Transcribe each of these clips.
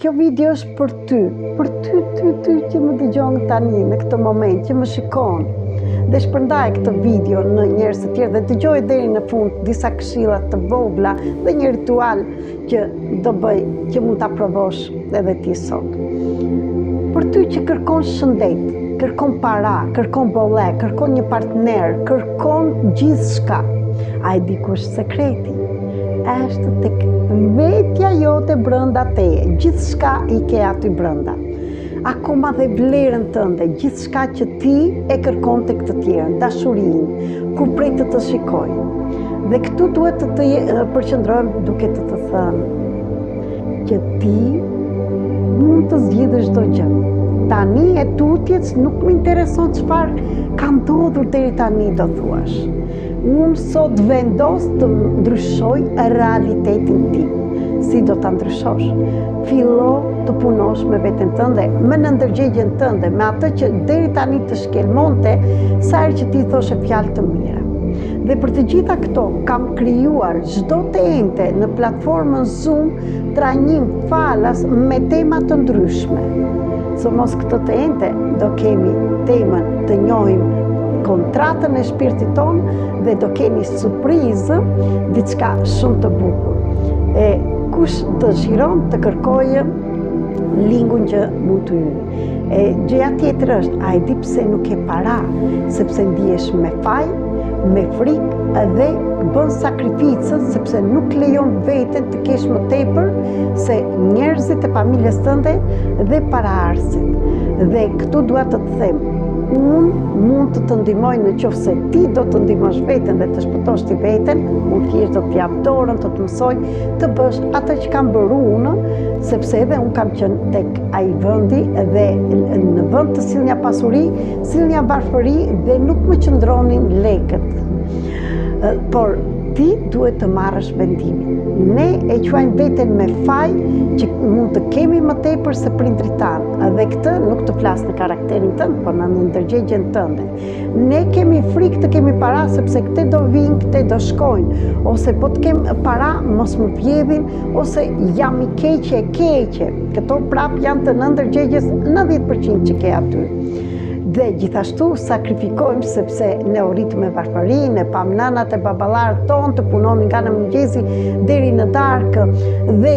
Kjo video është për ty që më dëgjon tani në këtë moment, që më shikon. Dhe shpërndaj këtë video në njerëz të tjerë dhe dëgjoj deri në fund disa këshilla të vogla dhe një ritual që do bëj, që mund ta provosh edhe ti sot. Për ty që kërkon shëndet, kërkon para, kërkon bollek, kërkon një partner, kërkon gjithçka. A e di ku është sekreti? Është tek vetja jote brenda teje. Gjithçka i ke aty brenda. Akoma dhe vlerën tënde, gjithçka që ti e kërkon tek të tjerë, dashurinë, kur prej të shikoj. Dhe këtu duhet të përqendrohem duke të thënë që ti mund të zgjidhësh çdo gjë. Tani e tutjes nuk më intereson çfarë ka ndodhur deri tani, do thuash. Unë sot vendos të ndryshoj realitetin tim. Si do ta ndryshosh? Fillo të punosh me veten tënde, me në ndërgjegjen tënde, me atë që deri tani të shkelmonte, sa herë që ti thoshe fjalë të mira. Dhe për të gjitha këto kam krijuar çdo të ente në platformën Zoom trajnim falas me tema të ndryshme. Somos këtë të ente do kemi temën të njohim kontratën e shpirtit ton dhe do keni surprizë, diçka shumë të bukur. E kush dëshiron të kërkojë linkun që mund të hyj. E gjëja tjetër është, a e di pse nuk ke para? Sepse ndihesh me faj, me frikë dhe bën sakrificë sepse nuk lejon veten të kesh më tepër se njerëzit e familjes tënde dhe paraardhësit. Dhe këtu dua të të them, unë mund të ndihmoj në qoftë se ti do të ndihmosh veten dhe të shpëtosh ti veten, unë thjesht do të jap dorën, do të mësoj të bësh atë që kam bërë unë, sepse edhe unë kam qenë tek ai vendi dhe në vend të sillnja pasuri, sillnja varfëri dhe nuk më qëndronin lekët. Por ti duhet të marrësh vendimin. Ne e quajmë veten me faj që mund të kemi më tepër se prindrit tanë. Dhe këtë nuk të flas në karakterin tënd, por në ndërgjegjen tënde. Ne kemi frikë të kemi para sepse këte do vinë, këte do shkojnë, ose po të kem para mos më vjedhin, ose jam i keqe. Këto prap janë të ndërgjegjes 90% që ke aty. Dhe gjithashtu sakrifikojmë sepse ne urritëm me varfëri, ne pam nënat e baballarët tonë të punonin nga në mëngjesi deri në darkë dhe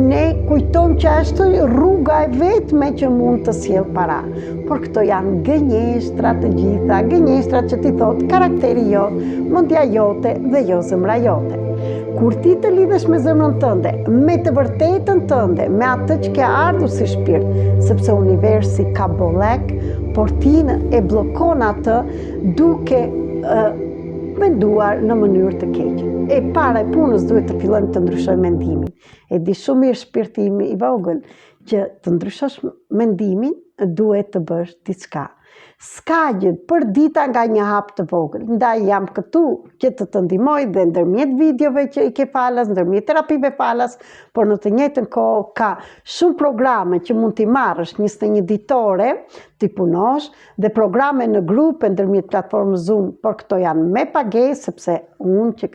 ne kujtojmë që është rruga e vetme që mund të sjell para. Por këto janë gënjeshtra të gjitha, gënjeshtrat që ti thot karakteri jot, mendja jote dhe jo zemra jote. Kur ti të lidhesh me zemrën tënde, me të vërtetën tënde, me atë që ke ardhur si shpirt, sepse universi ka bollek, por ti e bllokon atë duke menduar në mënyrë të keqe. E para e punës duhet të fillojmë të ndryshojmë mendimin. E di shumë mirë shpirti im i vogël që të ndryshosh mendimin duhet të bësh diçka. S'ka gjë për dita nga një hap të vogël. Ndaj jam këtu që të ndihmoj dhe ndërmjet videove që i ke falas, ndërmjet terapive falas, por në të njëjtën kohë ka shumë programe që mund t'i marrësh 21 ditore, t'i punosh, dhe programe në grupe ndërmjet platformës Zoom, por këto janë me pagesë sepse unë që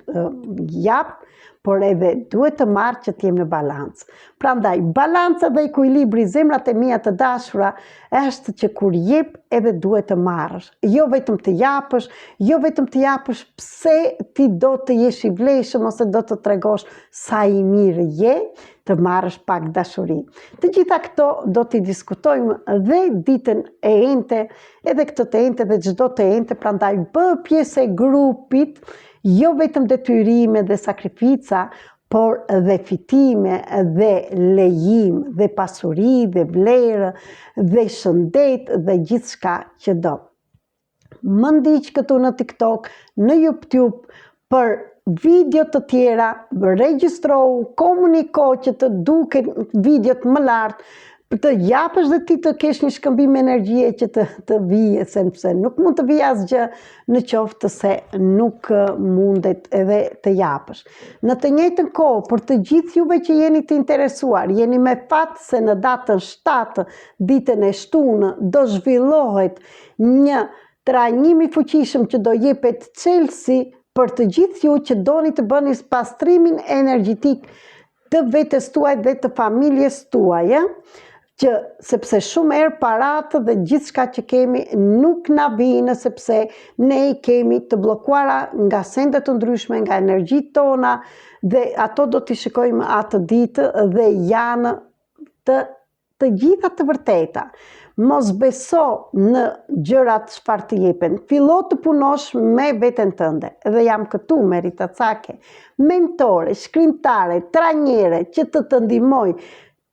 jap, por edhe duhet të marrë që t'jem në balancë. Prandaj, balanca dhe ekuilibri zemrat e mia të dashura është që kur jep edhe duhet të marrësh. Jo vetëm të japësh pse ti do të jesh i vlefshëm ose do të tregosh sa i mirë je, të marrësh pak dashuri. Të gjitha këto do t'i diskutojmë dhe ditën e ente, edhe këtë të ente dhe çdo të ente, prandaj bë pjesë e grupit, jo vetëm detyrime dhe sakrifica, por dhe fitime dhe lejim dhe pasuri dhe vlerë dhe shëndet dhe gjithçka që do. Më ndiq këtu në TikTok, në YouTube për video të tjera, regjistrohu, komuniko që të duken videot më lartë, për të japësh dhe ti të kesh një shkëmbim energjie që të vijë, sepse nuk mund të vijë asgjë në qoftë se nuk mundet edhe të japësh. Në të njëjtën kohë, për të gjithë juve që jeni të interesuar, jeni me fat se në datën 7, ditën e shtunë, do zhvillohet një trajnim i fuqishëm që do jepet Chelsea për të gjithë ju që doni të bëni pastrimin energjetik të vetes tuaj dhe të familjes tuaj, që sepse shumë herë paratë dhe gjithë shka që kemi nuk na vinë sepse ne i kemi të blokuara nga sendet të ndryshme, nga energjit tona, dhe ato do t'i shikojmë atë ditë dhe janë të gjitha të vërteta. Mos beso në gjërat çfarë të jepen. Fillo të punosh me veten tënde. Dhe jam këtu me Rita Cake, mentore, shkrimtare, trajnere, që të ndihmoj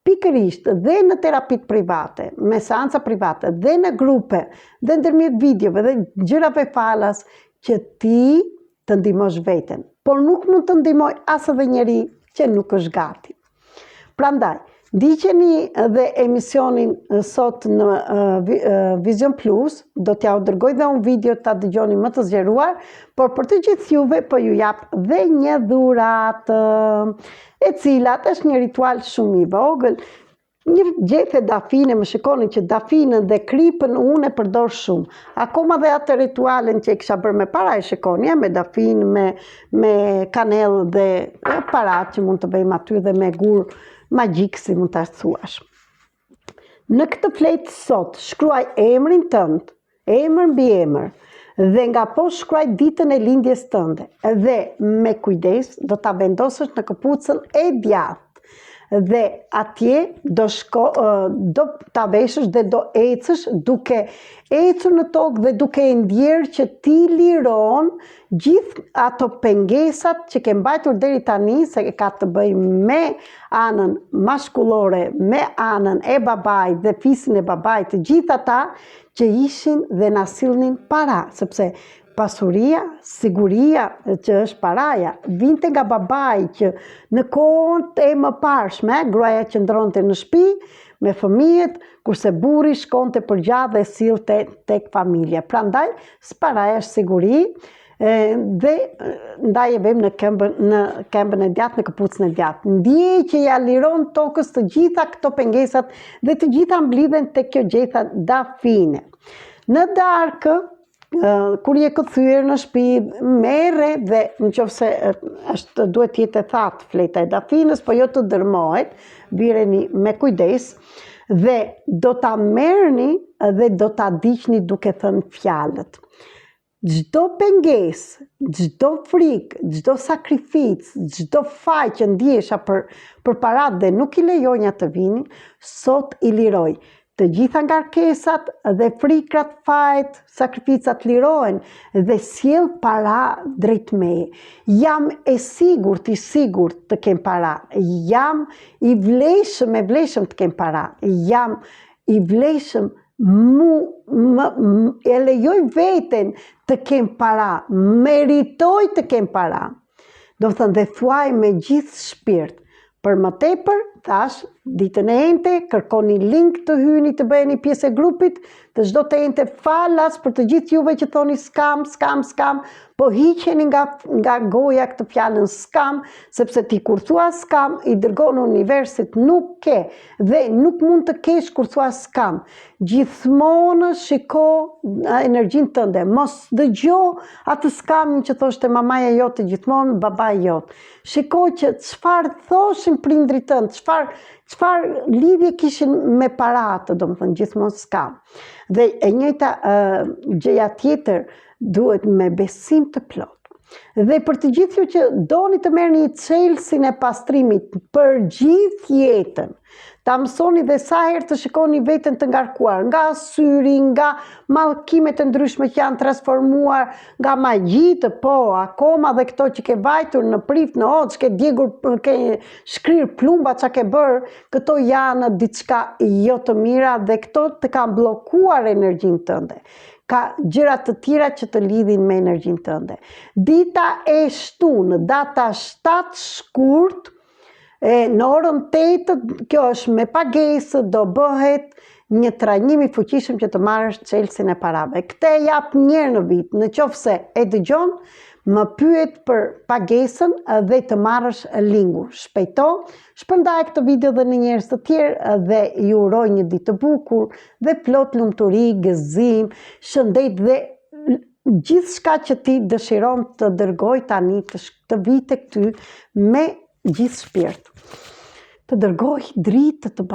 pikërisht dhe në terapit private, me seanca private, dhe në grupe, dhe ndërmjet videove, dhe gjërave falas, që ti të ndihmosh veten. Por nuk mund të ndihmoj as edhe njeri që nuk është gati. Prandaj, ndiqeni dhe emisionin sot në Vision Plus, do t'ja u dërgoj dhe unë video ta dëgjoni më të zgjeruar, por për të gjithë juve po ju jap dhe një dhuratë, e cilat është një ritual shumë i vogël. Një gjethe dafine, më shikoni që dafinën dhe kripën unë e përdor shumë. Akoma dhe atë ritualen që e kisha bërë me para, e shikoni, me dafinë, me kanel dhe para që mund të bëjmë aty dhe me gur magjik, si mund të thuash. Në këtë fletë sot, shkruaj emrin tënd, emër mbi emër, dhe nga poshtë shkruaj ditën e lindjes tënde, dhe me kujdes do ta vendosësh në këpucën e djathtë. Dhe atje do ta veshësh dhe do ecësh duke ecur në tokë dhe duke e ndjerë që ti liron gjithë ato pengesat që ke mbajtur deri tani, se ka të bëj me anën mashkullore, me anën e babait dhe fisin e babait, të gjithë ata që ishin dhe na sillnin para, sepse pasuria, siguria që është paraja, vinte nga babai që në kohën e mëparshme, gruaja qëndronte në shtëpi me fëmijët, kurse burri shkonte për gjatë dhe sillte tek familja. Prandaj, paraja është siguri, dhe ndaj e vëmë në këmbën e djathtë, në këpucën e djathtë. Ndjej që ja liron tokës të gjitha këto pengesat dhe të gjitha mblidhen tek kjo gjetha dafine. Në darkë, kur je kthyer në shtëpi, merre dhe nëse duhet jetë e thatë fleta e dafinës, po jo të dërmohet, bireni me kujdes, dhe do ta merrni dhe do ta ndiqni duke thënë fjalët. Çdo pengesë, çdo frikë, çdo sakrificë, çdo faj që ndjesha për parat dhe nuk i lejonja të vinin, sot i liroj. Të gjitha ngarkesat dhe frikrat, fajt, sakrificat lirohen dhe sjell para drejt meje. Jam e sigurt, të kem para. Jam i vleshëm të kem para. Jam i vleshëm, e lejoj veten të kem para. Meritoj të kem para. Do të thënë dhe thuaj me gjithë shpirt. Për më tepër, thash, ditën e ente, kërkoni link të hyni të bëheni pjesë e grupit, të çdo të ente falas për të gjithë juve që thoni skam, po hiqeni nga goja këtë fjalën skam, sepse ti kur thua skam, i dërgon universit nuk ke, dhe nuk mund të kesh kur thua skam. Gjithmonë shiko energjinë tënde, mos dëgjo atë skamin që thoshte mamaja jote gjithmonë, babai jot. Shiko që çfarë thoshin prindrit tënd, çfarë lidhje kishin me paratë, domethënë gjithmonë skam. Dhe e njëjta gjëja tjetër, duhet me besim të plot. Dhe për të gjithë ju që doni të merrni çelësin e pastrimit për gjithë jetën, ta mësoni dhe sa herë të shikoni veten të ngarkuar, nga syri, nga mallkimet e ndryshme që janë transformuar, nga magjitë, po, akoma dhe këto që ke vajtur në prift, në hoç, ke djegur, ke shkrir plumba që ke bërë, këto janë diçka jo të mira dhe këto të kanë bllokuar energjinë tënde. Ka gjëra të tjera që të lidhin me energjinë tënde. Dita e shtunë, data 7 shkurt, në orën 8, kjo është me pagesë, do bëhet një trajnim i fuqishëm që të marrësh çelësin e parave. Këtë e jap një herë në vit, nëse e dëgjon, më pyet për pagesën dhe të marrësh linkur. Shpejto, shpërndaj këtë video dhe në njerëz të tjerë dhe ju uroj një ditë të bukur dhe plot lumturi, gëzim, shëndet dhe gjithçka që ti dëshiron të dërgoj tani të vite këty me gjithë shpirt. të dërgoj dritë të